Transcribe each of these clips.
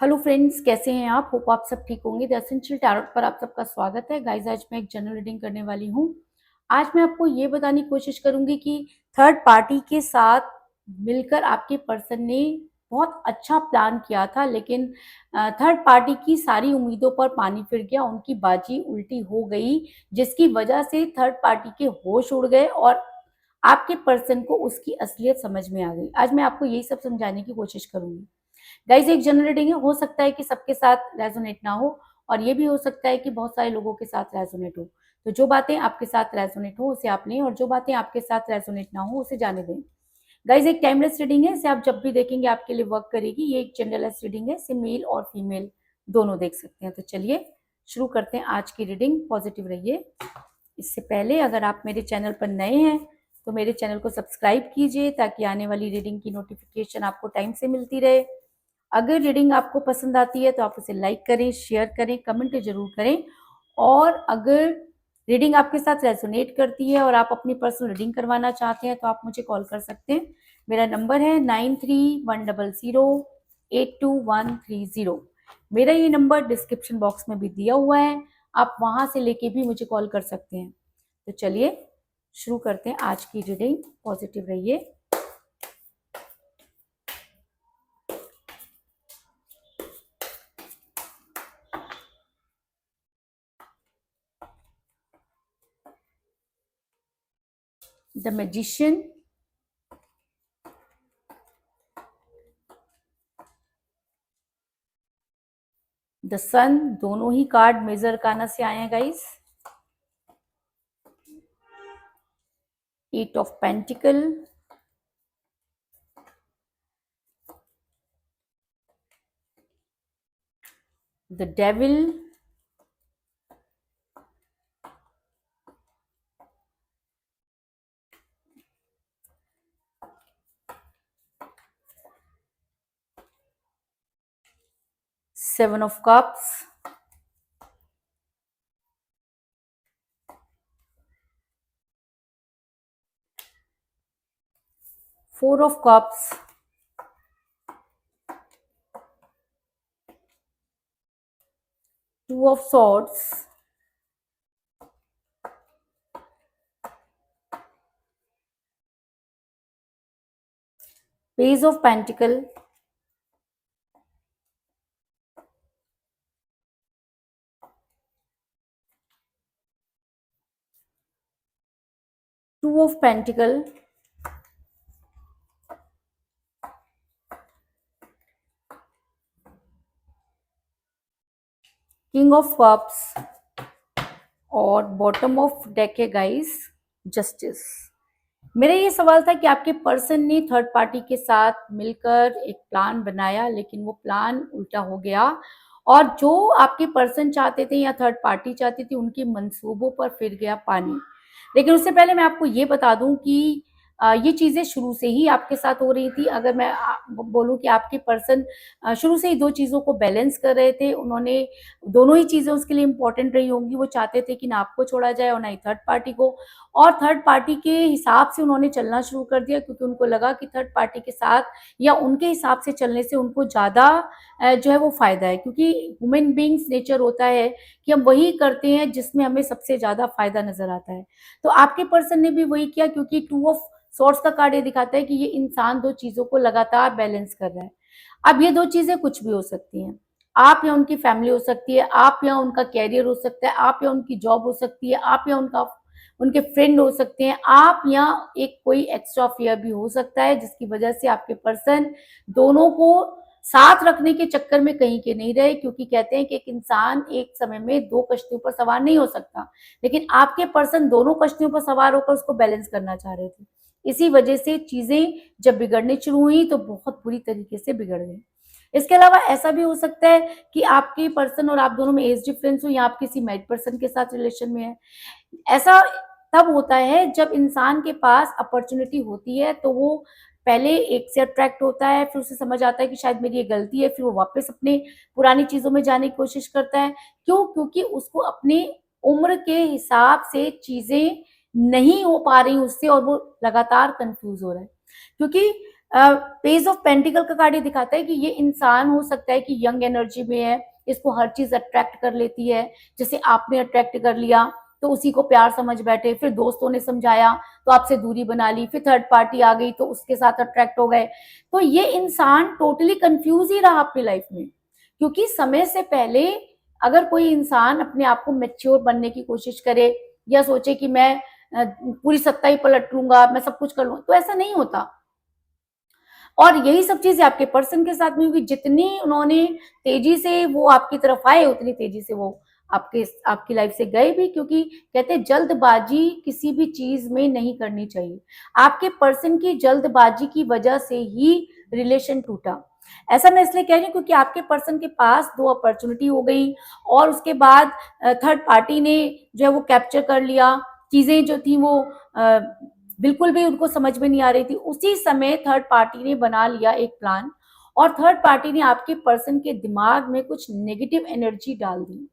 Hello friends, कैसे हैं आप? होप आप सब ठीक होंगे। द एसेंशियल टैरोट पर आप सबका स्वागत है। गाइस, आज मैं एक जनरल रीडिंग करने वाली हूँ। आज मैं आपको ये बताने की कोशिश करूंगी कि थर्ड पार्टी के साथ मिलकर आपके पर्सन ने बहुत अच्छा प्लान किया था, लेकिन थर्ड पार्टी की सारी उम्मीदों पर पानी फिर गया, उनकी बाजी उल्टी हो गई, जिसकी वजह से थर्ड पार्टी के होश उड़ गए और आपके पर्सन को उसकी असलियत समझ में आ गई। आज मैं आपको यही सब समझाने की कोशिश करूंगी। गाइस, एक जनरल रीडिंग है, हो सकता है कि सबके साथ रेजोनेट ना हो, और ये भी हो सकता है कि बहुत सारे लोगों के साथ रेजोनेट हो। तो जो बातें आपके साथ रेजोनेट हो उसे आप लें, और जो बातें आपके साथ रेजोनेट ना हो उसे जाने दें। गाइस, एक टाइमलेस रीडिंग है, इसे आप जब भी देखेंगे आपके लिए वर्क करेगी। ये एक जेंडरलेस रीडिंग है, इसे मेल और फीमेल दोनों देख सकते हैं। तो चलिए शुरू करते हैं आज की रीडिंग। पॉजिटिव रहिए। इससे पहले अगर आप मेरे चैनल पर नए हैं तो मेरे चैनल को सब्सक्राइब कीजिए, ताकि आने वाली रीडिंग की नोटिफिकेशन आपको टाइम से मिलती रहे। अगर रीडिंग आपको पसंद आती है तो आप उसे लाइक करें, शेयर करें, कमेंट जरूर करें। और अगर रीडिंग आपके साथ रेजोनेट करती है और आप अपनी पर्सनल रीडिंग करवाना चाहते हैं तो आप मुझे कॉल कर सकते हैं। मेरा नंबर है 9310082130। मेरा ये नंबर डिस्क्रिप्शन बॉक्स में भी दिया हुआ है, आप वहां से लेके भी मुझे कॉल कर सकते हैं। तो चलिए शुरू करते हैं आज की रीडिंग। पॉजिटिव रहिए। द मैजिशियन, द सन, दोनों ही कार्ड मेजर काना से आए हैं guys. Eight of pentacle, the devil, seven of cups, four of cups, two of swords, page of pentacle, two of pentacle, king of cups, और bottom of deck है guys, justice. मेरा ये सवाल था कि आपके पर्सन ने थर्ड पार्टी के साथ मिलकर एक प्लान बनाया, लेकिन वो प्लान उल्टा हो गया, और जो आपके पर्सन चाहते थे या थर्ड पार्टी चाहती थी उनके मंसूबों पर फिर गया पानी। लेकिन उससे पहले मैं आपको ये बता दूं कि ये चीजें शुरू से ही आपके साथ हो रही थी। अगर मैं बोलूं कि आपके पर्सन शुरू से ही दो चीजों को बैलेंस कर रहे थे, उन्होंने दोनों ही चीजें उसके लिए इंपॉर्टेंट रही होंगी। वो चाहते थे कि ना आपको छोड़ा जाए और ना ही थर्ड पार्टी को, और थर्ड पार्टी के हिसाब से उन्होंने चलना शुरू कर दिया, क्योंकि उनको लगा कि थर्ड पार्टी के साथ या उनके हिसाब से चलने से उनको ज्यादा जो है वो फायदा है, क्योंकि ह्यूमन बींग्स नेचर होता है कि हम वही करते हैं जिसमें हमें सबसे ज्यादा फायदा नजर आता है। तो आपके पर्सन ने भी वही किया, क्योंकि टू ऑफ सोर्स का कार्ड ये दिखाता है कि ये इंसान दो चीजों को लगातार बैलेंस कर रहा है। अब ये दो चीजें कुछ भी हो सकती हैं, आप या उनकी फैमिली हो सकती है, आप या उनका कैरियर हो सकता है, आप या उनकी जॉब हो सकती है, आप या उनके फ्रेंड हो सकते हैं, आप या एक कोई एक्स्ट्रा अफेयर भी हो सकता है, जिसकी वजह से आपके पर्सन दोनों को साथ रखने के चक्कर में कहीं के नहीं रहे। क्योंकि कहते हैं कि एक इंसान एक समय में दो कश्तियों पर सवार नहीं हो सकता, लेकिन आपके पर्सन दोनों कश्तियों पर सवार होकर उसको बैलेंस करना चाह रहे थे। इसी वजह से चीजें जब बिगड़नी शुरू हुई तो बहुत बुरी तरीके से बिगड़ गई। इसके अलावा ऐसा भी हो सकता है कि आपके पर्सन और आप दोनों में एज डिफरेंस हो, या आप किसी मैरिड पर्सन के साथ रिलेशन में है। ऐसा तब होता है जब इंसान के पास अपॉर्चुनिटी होती है, तो वो पहले एक से अट्रैक्ट होता है, फिर उसे समझ आता है कि शायद मेरी ये गलती है, फिर वो वापस अपने पुरानी चीजों में जाने की कोशिश करता है। क्यों? क्योंकि उसको अपनी उम्र के हिसाब से चीजें नहीं हो पा रही उससे, और वो लगातार कंफ्यूज हो रहा है। क्योंकि पेज ऑफ पेंटिकल का कार्ड ये दिखाता है कि ये इंसान हो सकता है कि यंग एनर्जी में है, इसको हर चीज अट्रैक्ट कर लेती है। जैसे आपने अट्रैक्ट कर लिया तो उसी को प्यार समझ बैठे, फिर दोस्तों ने समझाया तो आपसे दूरी बना ली, फिर थर्ड पार्टी आ गई तो उसके साथ अट्रैक्ट हो गए। तो ये इंसान टोटली कंफ्यूज ही रहा अपनी लाइफ में, क्योंकि समय से पहले अगर कोई इंसान अपने आप को मेच्योर बनने की कोशिश करे या सोचे कि मैं पूरी सत्ता ही पलट लूंगा, मैं सब कुछ कर लूंगा, तो ऐसा नहीं होता। और यही सब चीजें आपके पर्सन के साथ में हुई। जितनी उन्होंने तेजी से वो आपकी तरफ आए, उतनी तेजी से वो आपकी लाइफ से गए भी, क्योंकि कहते हैं जल्दबाजी किसी भी चीज में नहीं करनी चाहिए। आपके पर्सन की जल्दबाजी की वजह से ही रिलेशन टूटा। ऐसा मैं इसलिए कह रही हूँ क्योंकि आपके पर्सन के पास दो अपॉर्चुनिटी हो गई और उसके बाद थर्ड पार्टी ने जो है वो कैप्चर कर लिया। चीजें जो थी वो बिल्कुल भी उनको समझ में नहीं आ रही थी। उसी समय थर्ड पार्टी ने बना लिया एक प्लान और थर्ड पार्टी ने आपके पर्सन के दिमाग में कुछ नेगेटिव एनर्जी डाल दी।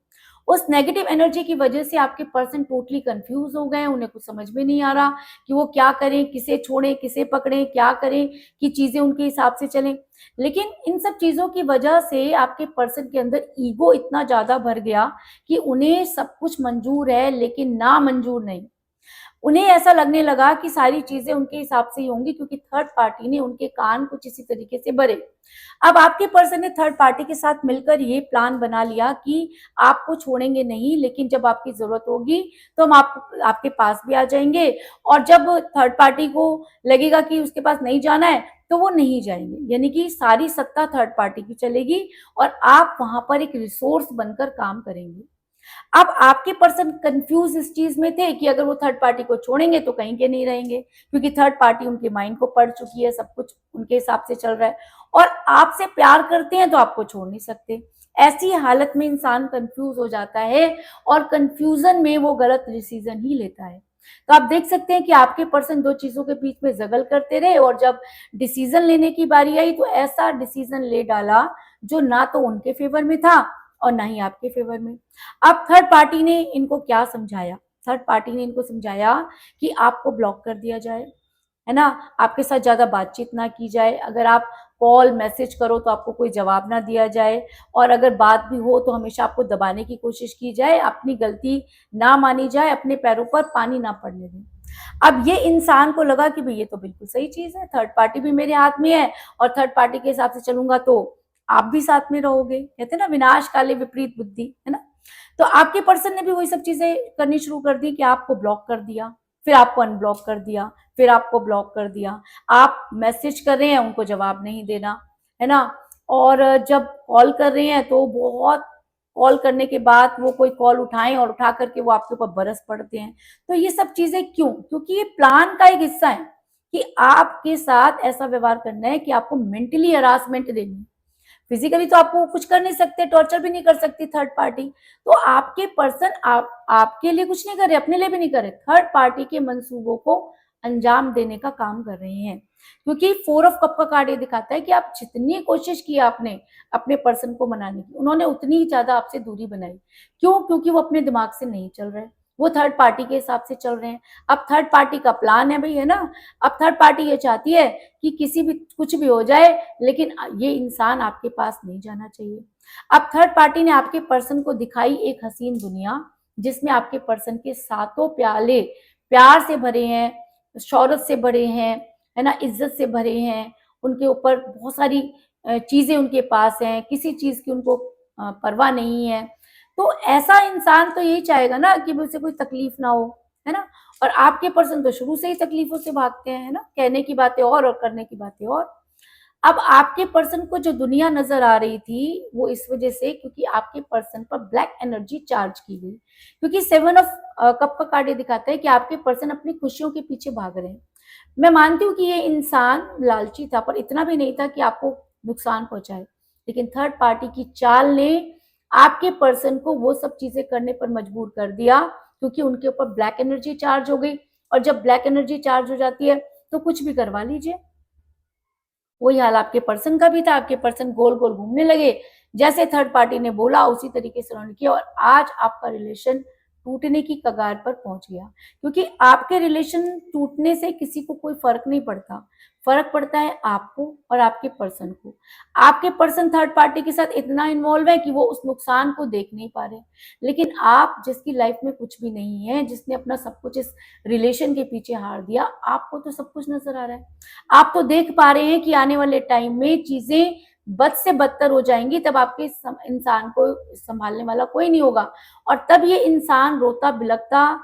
उस नेगेटिव एनर्जी की वजह से आपके पर्सन टोटली कंफ्यूज हो गए, उन्हें कुछ समझ में नहीं आ रहा कि वो क्या करें, किसे छोड़ें, किसे पकड़ें, क्या करें कि चीजें उनके हिसाब से चलें। लेकिन इन सब चीजों की वजह से आपके पर्सन के अंदर ईगो इतना ज्यादा भर गया कि उन्हें सब कुछ मंजूर है लेकिन ना मंजूर नहीं। उन्हें ऐसा लगने लगा कि सारी चीजें उनके हिसाब से ही होंगी क्योंकि थर्ड पार्टी ने उनके कान कुछ इसी तरीके से भरे। अब आपके पर्सन ने थर्ड पार्टी के साथ मिलकर ये प्लान बना लिया कि आपको छोड़ेंगे नहीं, लेकिन जब आपकी जरूरत होगी तो हम आपके पास भी आ जाएंगे, और जब थर्ड पार्टी को लगेगा कि उसके पास नहीं जाना है तो वो नहीं जाएंगे। यानी कि सारी सत्ता थर्ड पार्टी की चलेगी और आप वहां पर एक रिसोर्स बनकर काम करेंगे। अब आपके पर्सन कंफ्यूज इस चीज में थे कि अगर वो थर्ड पार्टी को छोड़ेंगे तो कहीं के नहीं रहेंगे, क्योंकि थर्ड पार्टी उनके माइंड को पढ़ चुकी है, सब कुछ उनके हिसाब से चल रहा है और आपसे प्यार करते हैं तो आपको छोड़ नहीं सकते। ऐसी हालत में इंसान कंफ्यूज हो जाता है और कंफ्यूजन में वो गलत डिसीजन ही लेता है। तो आप देख सकते हैं कि आपके पर्सन दो चीजों के बीच में जगल करते रहे और जब डिसीजन लेने की बारी आई तो ऐसा डिसीजन ले डाला जो ना तो उनके फेवर में था और ना ही आपके फेवर में। अब थर्ड पार्टी ने इनको क्या समझाया? थर्ड पार्टी ने इनको समझाया कि आपको ब्लॉक कर दिया जाए, है ना, आपके साथ ज्यादा बातचीत ना की जाए, अगर आप कॉल मैसेज करो तो आपको कोई जवाब ना दिया जाए, और अगर बात भी हो तो हमेशा आपको दबाने की कोशिश की जाए, अपनी गलती ना मानी जाए, अपने पैरों पर पानी ना पड़ने दें। अब ये इंसान को लगा कि भाई ये तो बिल्कुल सही चीज है, थर्ड पार्टी भी मेरे हाथ में है और थर्ड पार्टी के हिसाब से चलूंगा तो आप भी साथ में रहोगे। कहते हैं ना, विनाश काले विपरीत बुद्धि, है ना। तो आपके पर्सन ने भी वही सब चीजें करनी शुरू कर दी कि आपको ब्लॉक कर दिया, फिर आपको अनब्लॉक कर दिया, फिर आपको ब्लॉक कर दिया। आप मैसेज कर रहे हैं, उनको जवाब नहीं देना, है ना। और जब कॉल कर रहे हैं तो बहुत कॉल करने के बाद वो कोई कॉल उठाएं और उठा करके वो आपके ऊपर बरस पड़ते हैं। तो ये सब चीजें क्यों? क्योंकि ये प्लान का एक हिस्सा है कि आपके साथ ऐसा व्यवहार करना है कि आपको मेंटली हरासमेंट देनी है। फिजिकली तो आपको कुछ कर नहीं सकते, टॉर्चर भी नहीं कर सकती थर्ड पार्टी। तो आपके पर्सन आपके लिए कुछ नहीं कर रहे, अपने लिए भी नहीं कर रहे, थर्ड पार्टी के मंसूबों को अंजाम देने का काम कर रहे हैं। क्योंकि फोर ऑफ कप का कार्ड ये दिखाता है कि आप जितनी कोशिश की आपने अपने पर्सन को मनाने की, उन्होंने उतनी ही ज्यादा आपसे दूरी बनाई। क्यों? क्योंकि वो अपने दिमाग से नहीं चल रहे, वो थर्ड पार्टी के हिसाब से चल रहे हैं। अब थर्ड पार्टी का प्लान है भाई, है ना। अब थर्ड पार्टी ये चाहती है कि किसी भी कुछ भी हो जाए लेकिन ये इंसान आपके पास नहीं जाना चाहिए। अब थर्ड पार्टी ने आपके पर्सन को दिखाई एक हसीन दुनिया जिसमें आपके पर्सन के सातों प्याले प्यार से भरे हैं, शौहरत से भरे हैं, है ना, इज्जत से भरे हैं। उनके ऊपर बहुत सारी चीजें उनके पास हैं, किसी चीज की उनको परवाह नहीं है। तो ऐसा इंसान तो यही चाहेगा ना कि मुझसे कोई तकलीफ ना हो, है ना। और आपके पर्सन तो शुरू से ही तकलीफों से भागते हैं, है ना, कहने की बातें और करने की बातें और। अब आपके पर्सन को जो दुनिया नजर आ रही थी वो इस वजह से क्योंकि आपके पर्सन पर ब्लैक एनर्जी चार्ज की गई। क्योंकि सेवन ऑफ कप का कार्ड ये दिखाता है कि आपके पर्सन अपनी खुशियों के पीछे भाग रहे हैं। मैं मानती हूँ कि ये इंसान लालची था, पर इतना भी नहीं था कि आपको नुकसान पहुंचाए। लेकिन थर्ड पार्टी की चाल ने आपके पर्सन को वो सब चीजें करने पर मजबूर कर दिया क्योंकि उनके ऊपर ब्लैक एनर्जी चार्ज हो गई। और जब ब्लैक एनर्जी चार्ज हो जाती है तो कुछ भी करवा लीजिए। वही हाल आपके पर्सन का भी था, आपके पर्सन गोल गोल घूमने लगे, जैसे थर्ड पार्टी ने बोला उसी तरीके से उन्होंने किया और आज आपका रिलेशन टूटने की कगार पर पहुंच गया, क्योंकि आपके रिलेशन टूटने से किसी को कोई फर्क नहीं पड़ता। फर्क पड़ता है आपको और आपके पर्सन को। आपके पर्सन थर्ड पार्टी के साथ इतना इन्वॉल्व है कि वो उस नुकसान को देख नहीं पा रहे, लेकिन आप जिसकी लाइफ में कुछ भी नहीं है, जिसने अपना सब कुछ इस रिलेशन के पीछे हार दिया, आपको तो सब कुछ नजर आ रहा है। आप तो देख पा रहे हैं कि आने वाले टाइम में चीजें बद से बदतर हो जाएंगी, तब आपके इंसान को संभालने वाला कोई नहीं होगा, और तब ये इंसान रोता बिलखता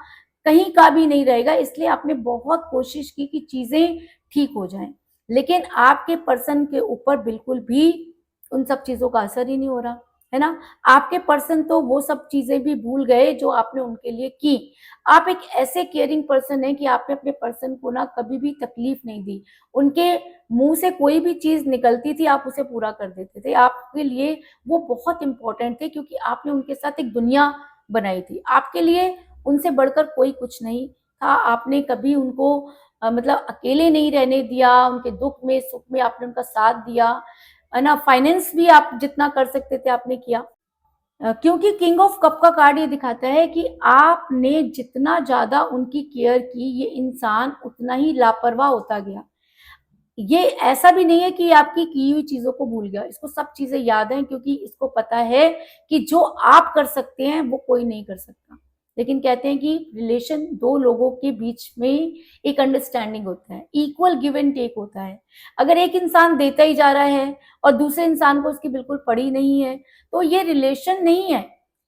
कहीं का भी नहीं रहेगा। इसलिए आपने बहुत कोशिश की कि चीजें ठीक हो जाएं, लेकिन आपके पर्सन के ऊपर बिल्कुल भी उन सब चीजों का असर ही नहीं हो रहा है ना। आपके पर्सन तो वो सब चीजें भी भूल गए जो आपने उनके लिए की। आप एक ऐसे केयरिंग पर्सन हैं कि आपने अपने पर्सन को ना कभी भी तकलीफ नहीं दी। उनके मुंह से कोई भी चीज निकलती थी, आप उसे पूरा कर देते थे। आपके लिए वो बहुत इंपॉर्टेंट थे, क्योंकि आपने उनके साथ एक दुनिया बनाई थी। आपके लिए उनसे बढ़कर कोई कुछ नहीं था। आपने कभी उनको मतलब अकेले नहीं रहने दिया। उनके दुख में सुख में आपने उनका साथ दिया, है ना। फाइनेंस भी आप जितना कर सकते थे आपने किया। क्योंकि किंग ऑफ कप का कार्ड ये दिखाता है कि आपने जितना ज्यादा उनकी केयर की, ये इंसान उतना ही लापरवाह होता गया। ये ऐसा भी नहीं है कि आपकी की हुई चीजों को भूल गया, इसको सब चीजें याद हैं, क्योंकि इसको पता है कि जो आप कर सकते हैं वो कोई नहीं कर सकता। लेकिन कहते हैं कि रिलेशन दो लोगों के बीच में एक अंडरस्टैंडिंग होता है, इक्वल गिव एंड टेक होता है। अगर एक इंसान देता ही जा रहा है और दूसरे इंसान को उसकी बिल्कुल पड़ी नहीं है, तो ये रिलेशन नहीं है,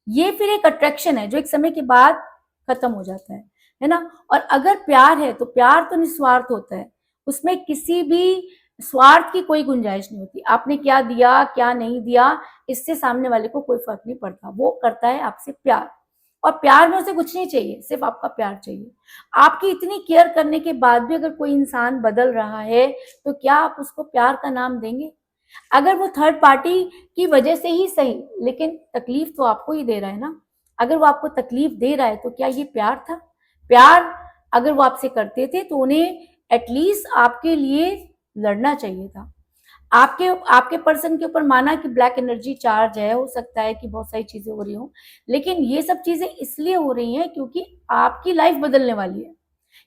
ये फिर एक अट्रैक्शन है जो एक समय के बाद खत्म हो जाता है ना। और अगर प्यार है तो प्यार तो निस्वार्थ होता है, उसमें किसी भी स्वार्थ की कोई गुंजाइश नहीं होती। आपने क्या दिया क्या नहीं दिया, इससे सामने वाले को कोई फर्क नहीं पड़ता। वो करता है आपसे प्यार, और प्यार में उसे कुछ नहीं चाहिए, सिर्फ आपका प्यार चाहिए। आपकी इतनी केयर करने के बाद भी अगर कोई इंसान बदल रहा है, तो क्या आप उसको प्यार का नाम देंगे? अगर वो थर्ड पार्टी की वजह से ही सही, लेकिन तकलीफ तो आपको ही दे रहा है ना। अगर वो आपको तकलीफ दे रहा है तो क्या ये प्यार था? प्यार अगर वो आपसे करते थे तो उन्हें एटलीस्ट आपके लिए लड़ना चाहिए था। आपके आपके पर्सन के ऊपर माना कि ब्लैक एनर्जी चार्ज है, हो सकता है कि बहुत सारी चीजें हो रही हो, लेकिन ये सब चीजें इसलिए हो रही हैं क्योंकि आपकी लाइफ बदलने वाली है।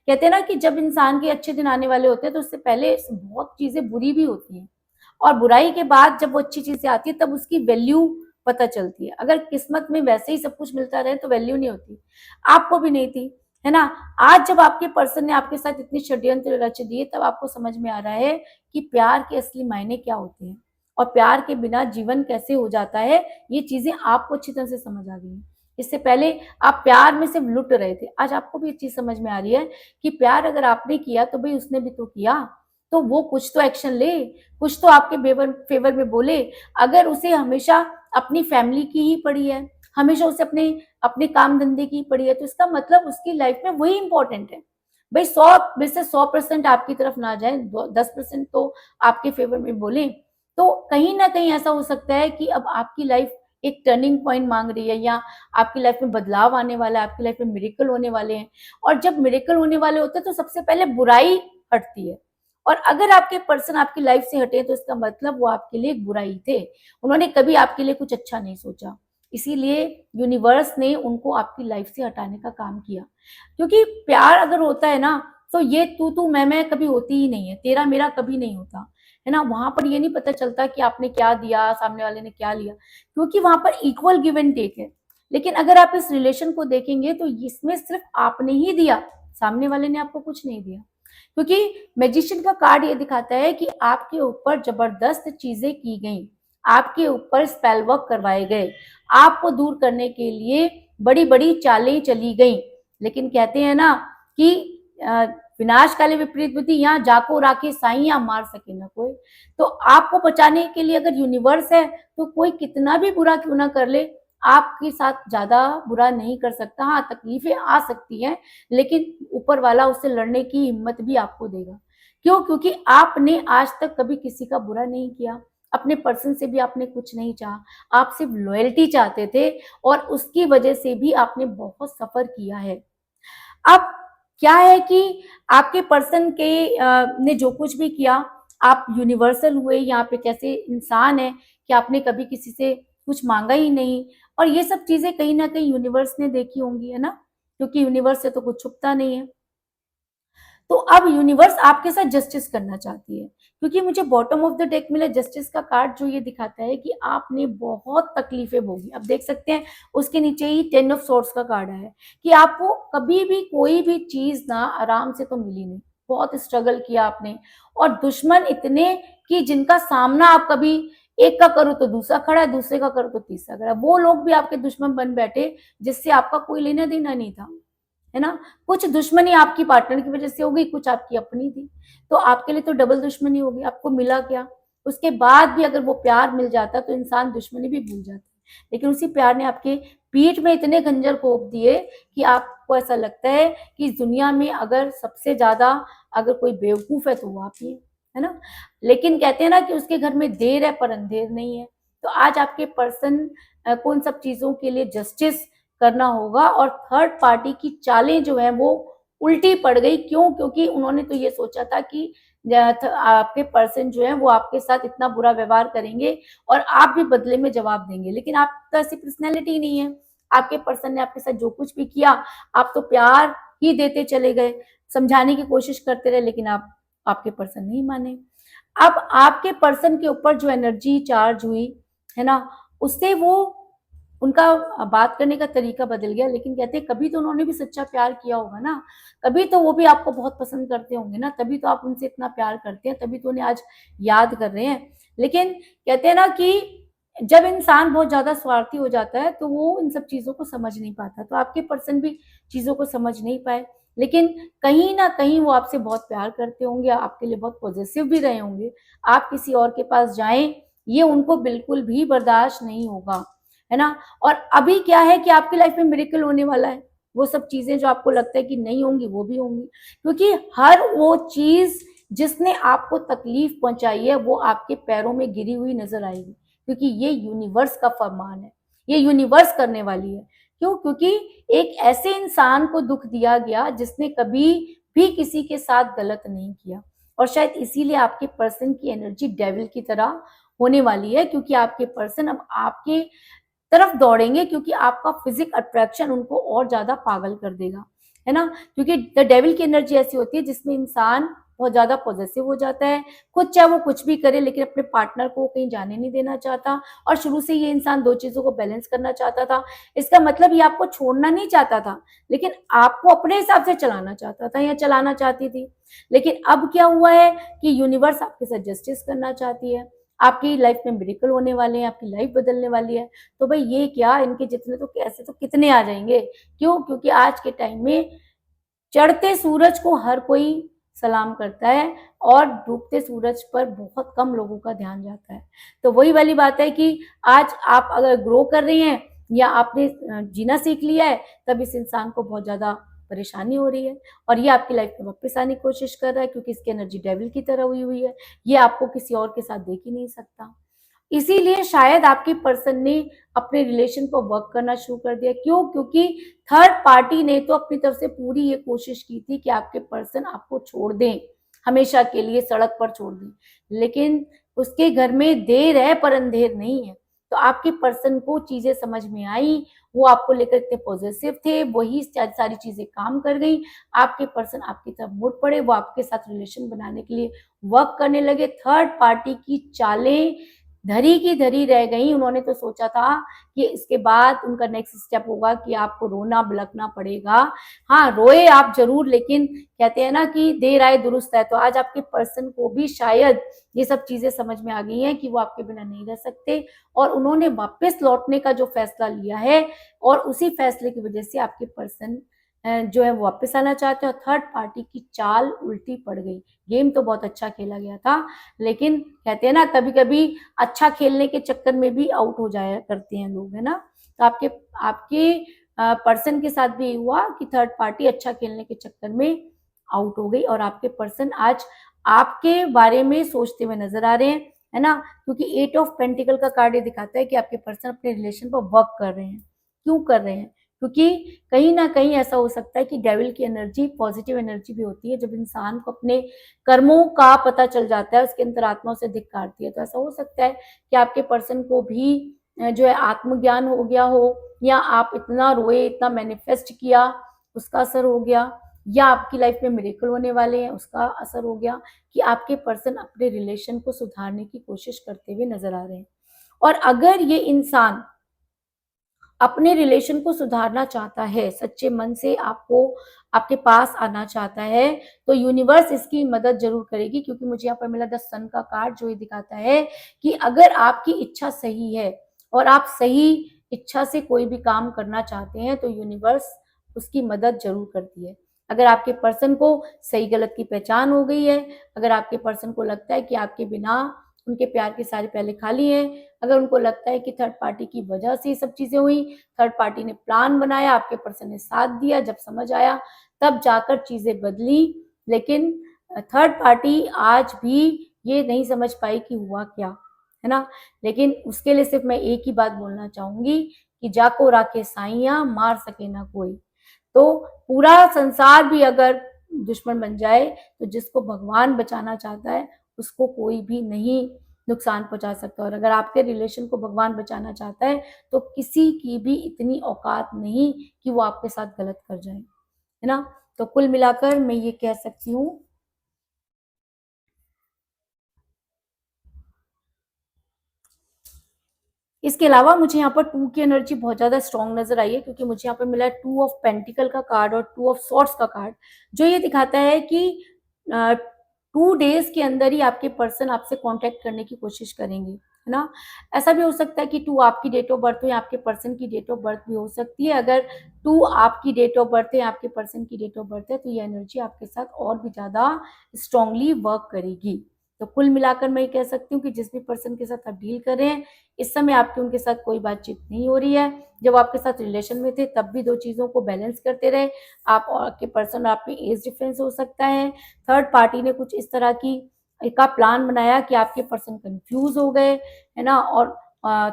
कहते हैं ना कि जब इंसान के अच्छे दिन आने वाले होते हैं तो उससे पहले बहुत चीजें बुरी भी होती हैं, और बुराई के बाद जब वो अच्छी चीजें आती है तब उसकी वैल्यू पता चलती है। अगर किस्मत में वैसे ही सब कुछ मिलता रहे तो वैल्यू नहीं होती, आपको भी नहीं थी, है ना। आज जब आपके पर्सन ने आपके साथ इतने षड्यंत्र रच दिए, तब आपको समझ में आ रहा है कि प्यार के असली मायने क्या होते हैं, और प्यार के बिना जीवन कैसे हो जाता है। ये चीजें आपको अच्छी तरह से समझ आ गई। इससे पहले आप प्यार में सिर्फ लुट रहे थे, आज आपको भी ये चीज समझ में आ रही है कि प्यार अगर आपने किया तो भाई उसने भी तो किया, तो वो कुछ तो एक्शन ले, कुछ तो आपके फेवर में बोले। अगर उसे हमेशा अपनी फैमिली की ही पड़ी है, हमेशा उसे अपने अपने काम धंधे की पड़ी है, तो इसका मतलब उसकी लाइफ में वही इंपॉर्टेंट है। भाई 100% आपकी तरफ ना जाए, 10% तो आपके फेवर में बोले, तो कहीं ना कहीं ऐसा हो सकता है कि अब आपकी लाइफ एक टर्निंग पॉइंट मांग रही है, या आपकी लाइफ में बदलाव आने वाला है, आपकी लाइफ में मिरेकल होने वाले हैं। और जब मिरेकल होने वाले होते हैं तो सबसे पहले बुराई हटती है, और अगर आपके पर्सन आपकी लाइफ से हटे तो इसका मतलब वो आपके लिए एक बुराई थे, उन्होंने कभी आपके लिए कुछ अच्छा नहीं सोचा। इसीलिए यूनिवर्स ने उनको आपकी लाइफ से हटाने का काम किया। क्योंकि प्यार अगर होता है ना, तो ये तू मैं कभी होती ही नहीं है, तेरा मेरा कभी नहीं होता, है ना। वहां पर ये नहीं पता चलता कि आपने क्या दिया, सामने वाले ने क्या लिया, क्योंकि वहां पर इक्वल गिव एंड टेक है। लेकिन अगर आप इस रिलेशन को देखेंगे तो इसमें सिर्फ आपने ही दिया, सामने वाले ने आपको कुछ नहीं दिया। क्योंकि मैजिशियन का कार्ड ये दिखाता है कि आपके ऊपर जबरदस्त चीजें की गई, आपके ऊपर स्पेल वर्क करवाए गए, आपको दूर करने के लिए बड़ी बड़ी चालें चली गई। लेकिन कहते हैं ना कि विनाश काले विपरीत बुद्धि, यहाँ जाको राखे साइयां मार सके ना कोई। तो आपको बचाने के लिए अगर यूनिवर्स है, तो कोई कितना भी बुरा क्यों ना कर ले, आपके साथ ज्यादा बुरा नहीं कर सकता। हाँ, तकलीफें आ सकती हैं, लेकिन ऊपर वाला उससे लड़ने की हिम्मत भी आपको देगा। क्यों? क्योंकि आपने आज तक कभी किसी का बुरा नहीं किया, अपने पर्सन से भी आपने कुछ नहीं चाहा, आप सिर्फ लॉयल्टी चाहते थे, और उसकी वजह से भी आपने बहुत सफर किया है। अब क्या है कि आपके पर्सन के ने जो कुछ भी किया, आप यूनिवर्सल हुए, यहाँ पे कैसे इंसान है कि आपने कभी किसी से कुछ मांगा ही नहीं, और ये सब चीजें कहीं ना कहीं यूनिवर्स ने देखी होंगी, है ना, क्योंकि यूनिवर्स से तो कुछ छुपता नहीं है। तो अब यूनिवर्स आपके साथ जस्टिस करना चाहती है, क्योंकि मुझे बॉटम ऑफ द डेक मिला जस्टिस का कार्ड, जो ये दिखाता है कि आपने बहुत तकलीफें भोगी। अब देख सकते हैं उसके नीचे ही 10 ऑफ सोर्ड्स का कार्ड है कि आपको कभी भी कोई भी चीज ना आराम से तो मिली नहीं, बहुत स्ट्रगल किया आपने, और दुश्मन इतने कि जिनका सामना आप कभी एक का करो तो दूसरा खड़ा है, दूसरे का करो तो तीसरा खड़ा है, वो लोग भी आपके दुश्मन बन बैठे जिससे आपका कोई लेना देना नहीं था, है ना। कुछ दुश्मनी आपकी पार्टनर की वजह से हो गई, कुछ आपकी अपनी थी, तो आपके लिए तो डबल दुश्मनी होगी। आपको मिला क्या? उसके बाद भी अगर वो प्यार मिल जाता तो इंसान दुश्मनी भी भूल जाता, लेकिन उसी प्यार ने आपके पीठ में इतने खंजर खोप दिए कि आपको ऐसा लगता है कि इस दुनिया में अगर सबसे ज्यादा अगर कोई बेवकूफ है तो वो आप ही है ना। लेकिन कहते हैं ना कि उसके घर में देर है पर अंधेर नहीं है। तो आज आपके पर्सन को उन सब चीजों के लिए जस्टिस करना होगा, और थर्ड पार्टी की चालें जो है वो उल्टी पड़ गई। क्यों? क्योंकि उन्होंने तो ये सोचा था कि आपके पर्सन जो है वो आपके साथ इतना बुरा व्यवहार करेंगे और आप भी बदले में जवाब देंगे, लेकिन आप तो ऐसी पर्सनैलिटी नहीं है। आपके पर्सन ने आपके साथ जो कुछ भी किया, आप तो प्यार ही देते चले गए, समझाने की कोशिश करते रहे, लेकिन आपके पर्सन नहीं माने। अब आपके पर्सन के ऊपर जो एनर्जी चार्ज हुई है ना, उससे वो उनका बात करने का तरीका बदल गया। लेकिन कहते हैं कभी तो उन्होंने भी सच्चा प्यार किया होगा ना, कभी तो वो भी आपको बहुत पसंद करते होंगे ना, तभी तो आप उनसे इतना प्यार करते हैं, तभी तो उन्हें आज याद कर रहे हैं। लेकिन कहते हैं ना कि जब इंसान बहुत ज्यादा स्वार्थी हो जाता है तो वो इन सब चीजों को समझ नहीं पाता, तो आपके पर्सन भी चीजों को समझ नहीं पाए, लेकिन कहीं ना कहीं वो आपसे बहुत प्यार करते होंगे, आपके लिए बहुत पॉजिटिव भी रहे होंगे। आप किसी और के पास जाएं, ये उनको बिल्कुल भी बर्दाश्त नहीं होगा, है ना। और अभी क्या है कि आपकी लाइफ में मिरेकल होने वाला है, वो सब चीजें जो आपको लगता है कि नहीं होंगी वो भी होंगी, क्योंकि हर वो चीज जिसने आपको तकलीफ पहुंचाई है वो आपके पैरों में गिरी हुई नजर आएगी, क्योंकि ये यूनिवर्स का फरमान है, ये यूनिवर्स करने वाली है। क्यों? क्योंकि एक ऐसे इंसान को दुख दिया गया जिसने कभी भी किसी के साथ गलत नहीं किया, और शायद इसीलिए आपके पर्सन की एनर्जी डेविल की तरह होने वाली है, क्योंकि आपके पर्सन अब आपके तरफ दौड़ेंगे, क्योंकि आपका फिजिक अट्रैक्शन उनको और ज्यादा पागल कर देगा, है ना। क्योंकि द डेविल की एनर्जी ऐसी होती है जिसमें इंसान बहुत ज्यादा पॉजिटिव हो जाता है, खुद चाहे वो कुछ भी करे लेकिन अपने पार्टनर को कहीं जाने नहीं देना चाहता, और शुरू से ये इंसान दो चीजों को बैलेंस करना चाहता था। इसका मतलब ये आपको छोड़ना नहीं चाहता था, लेकिन आपको अपने हिसाब से चलाना चाहता था या चलाना चाहती थी। लेकिन अब क्या हुआ है कि यूनिवर्स आपके साथ जस्टिस करना चाहती है, आपकी लाइफ में मिरेकल होने वाले हैं, आपकी लाइफ बदलने वाली है। तो भाई ये क्या, इनके जितने तो कैसे तो कितने आ जाएंगे। क्यों? क्योंकि आज के टाइम में चढ़ते सूरज को हर कोई सलाम करता है, और डूबते सूरज पर बहुत कम लोगों का ध्यान जाता है। तो वही वाली बात है कि आज आप अगर ग्रो कर रहे हैं या आपने जीना सीख लिया है, तब इस इंसान को बहुत ज्यादा परेशानी हो रही है, और ये आपकी लाइफ में वापस आने की कोशिश कर रहा है, क्योंकि इसकी एनर्जी डेविल की तरह हुई है। ये आपको किसी और के साथ देख ही नहीं सकता। इसीलिए शायद आपके पर्सन ने अपने रिलेशन पर वर्क करना शुरू कर दिया। क्यों? क्योंकि थर्ड पार्टी ने तो अपनी तरफ से पूरी ये कोशिश की थी कि आपके पर्सन आपको छोड़ दें, हमेशा के लिए सड़क पर छोड़ दें, लेकिन उसके घर में देर है पर अंधेर नहीं है। तो आपके पर्सन को चीजें समझ में आई, वो आपको लेकर इतने पॉजिटिव थे, वही सारी चीजें काम कर गई। आपके पर्सन आपकी तरफ मुड़ पड़े, वो आपके साथ रिलेशन बनाने के लिए वर्क करने लगे। थर्ड पार्टी की चालें धरी की धरी रह गई। उन्होंने तो सोचा था कि इसके बाद उनका नेक्स्ट स्टेप होगा कि आपको रोना बिलखना पड़ेगा। हाँ, रोए आप जरूर, लेकिन कहते हैं ना कि देर आए दुरुस्त है। तो आज आपके पर्सन को भी शायद ये सब चीजें समझ में आ गई हैं कि वो आपके बिना नहीं रह सकते, और उन्होंने वापस लौटने का जो फैसला लिया है, और उसी फैसले की वजह से आपके पर्सन जो है वो वापस आना चाहते हैं, और थर्ड पार्टी की चाल उल्टी पड़ गई। गेम तो बहुत अच्छा खेला गया था, लेकिन कहते हैं ना कभी कभी अच्छा खेलने के चक्कर में भी आउट हो जाया करते हैं लोग, है ना। तो आपके आपके पर्सन के साथ भी हुआ कि थर्ड पार्टी अच्छा खेलने के चक्कर में आउट हो गई, और आपके पर्सन आज आपके बारे में सोचते हुए नजर आ रहे हैं, है ना। क्योंकि 8 ऑफ पेंटिकल का कार्ड ये दिखाता है कि आपके पर्सन अपने रिलेशन पर वर्क कर रहे हैं। क्यों कर रहे हैं? क्योंकि कहीं ना कहीं ऐसा हो सकता है कि डेविल की एनर्जी पॉजिटिव एनर्जी भी होती है। जब इंसान को अपने कर्मों का पता चल जाता है, उसके अंतरात्मा उसे धिक्कारती है, तो ऐसा हो सकता है कि आपके पर्सन को भी जो है आत्मज्ञान हो गया हो, या आप इतना रोए, इतना मैनिफेस्ट किया, उसका असर हो गया, या आपकी लाइफ में मिरेकल होने वाले हैं, उसका असर हो गया, कि आपके पर्सन अपने रिलेशन को सुधारने की कोशिश करते हुए नजर आ रहे हैं। और अगर ये इंसान अपने रिलेशन को सुधारना चाहता है, सच्चे मन से आपको आपके पास आना चाहता है, तो यूनिवर्स इसकी मदद जरूर करेगी, क्योंकि मुझे यहाँ पर मिला द सन का कार्ड, जो ये दिखाता है कि अगर आपकी इच्छा सही है और आप सही इच्छा से कोई भी काम करना चाहते हैं, तो यूनिवर्स उसकी मदद जरूर करती है। अगर आपके पर्सन को सही गलत की पहचान हो गई है, अगर आपके पर्सन को लगता है कि आपके बिना उनके प्यार के सारे पहले खाली हैं, अगर उनको लगता है कि थर्ड पार्टी की वजह से ये सब चीजें हुई, थर्ड पार्टी ने प्लान बनाया, आपके पर्सन ने साथ दिया, जब समझ आया तब जाकर चीजें बदली, लेकिन थर्ड पार्टी आज भी ये नहीं समझ पाई कि हुआ क्या, है ना। लेकिन उसके लिए सिर्फ मैं एक ही बात बोलना चाहूंगी कि जाको राखे साइया, मार सके ना कोई। तो पूरा संसार भी अगर दुश्मन बन जाए, तो जिसको भगवान बचाना चाहता है उसको कोई भी नहीं नुकसान पहुंचा सकता। और अगर आपके रिलेशन को भगवान बचाना चाहता है, तो किसी की भी इतनी औकात नहीं कि वो आपके साथ गलत कर जाए, है ना। तो कुल मिलाकर मैं ये कह सकती हूँ, इसके अलावा मुझे यहाँ पर टू की एनर्जी बहुत ज्यादा स्ट्रॉन्ग नजर आई है, क्योंकि मुझे यहाँ पर मिला है टू ऑफ पेंटिकल का कार्ड और टू ऑफ सॉर्ड्स का कार्ड, जो ये दिखाता है कि 2 डेज के अंदर ही आपके पर्सन आपसे कांटेक्ट करने की कोशिश करेंगे, है ना। ऐसा भी हो सकता है कि 2 आपकी डेट ऑफ बर्थ हो या आपके पर्सन की डेट ऑफ बर्थ भी हो सकती है। अगर 2 आपकी डेट ऑफ बर्थ है, आपके पर्सन की डेट ऑफ बर्थ है, तो ये एनर्जी आपके साथ और भी ज्यादा स्ट्रांगली वर्क करेगी। तो कुल मिलाकर मैं ये कह सकती हूँ कि जिस भी पर्सन के साथ आप डील कर रहे हैं, इस समय आपकी उनके साथ कोई बातचीत नहीं हो रही है। जब आपके साथ रिलेशन में थे तब भी 2 चीजों को बैलेंस करते रहे। आप और आपके पर्सन, आप में एज डिफरेंस हो सकता है, थर्ड पार्टी ने कुछ इस तरह की का प्लान बनाया कि आपके पर्सन कंफ्यूज हो गए, है ना। और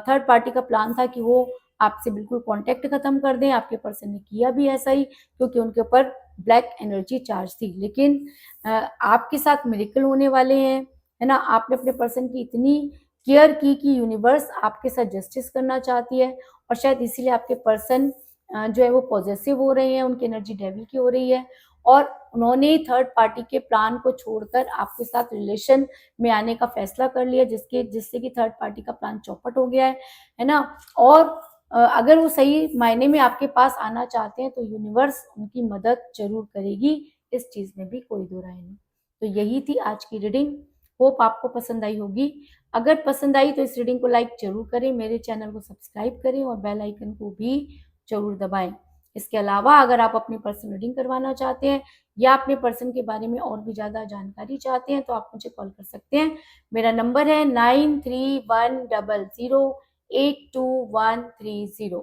थर्ड पार्टी का प्लान था कि वो आपसे बिल्कुल कांटेक्ट खत्म कर दें। आपके पर्सन ने किया भी ऐसा ही, क्योंकि उनके ऊपर ब्लैक एनर्जी चार्ज थी। लेकिन आपके साथ मिरेकल होने वाले हैं, है ना। आपने अपने पर्सन की इतनी केयर की कि यूनिवर्स आपके साथ जस्टिस करना चाहती है, और शायद इसीलिए आपके पर्सन जो है वो पॉजेसिव हो रहे हैं, उनकी एनर्जी डेविल की हो रही है, और उन्होंने थर्ड पार्टी के प्लान को छोड़कर आपके साथ रिलेशन में आने का फैसला कर लिया, जिससे कि थर्ड पार्टी का प्लान चौपट हो गया है ना। और अगर वो सही मायने में आपके पास आना चाहते हैं, तो यूनिवर्स उनकी मदद जरूर करेगी, इस चीज में भी कोई दो राय नहीं। तो यही थी आज की रीडिंग, होप आपको पसंद आई होगी। अगर पसंद आई तो इस रीडिंग को लाइक जरूर करें, मेरे चैनल को सब्सक्राइब करें और बेल आइकन को भी जरूर दबाएं। इसके अलावा अगर आप अपनी पर्सनल रीडिंग करवाना चाहते हैं या अपने पर्सन के बारे में और भी ज़्यादा जानकारी चाहते हैं, तो आप मुझे कॉल कर सकते हैं। मेरा नंबर है 9310082130।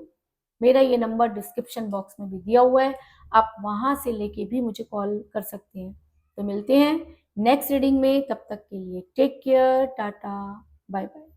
मेरा ये नंबर डिस्क्रिप्शन बॉक्स में भी दिया हुआ है, आप वहां से लेके भी मुझे कॉल कर सकते हैं। तो मिलते हैं नेक्स्ट रीडिंग में, तब तक के लिए take care, tata, bye bye.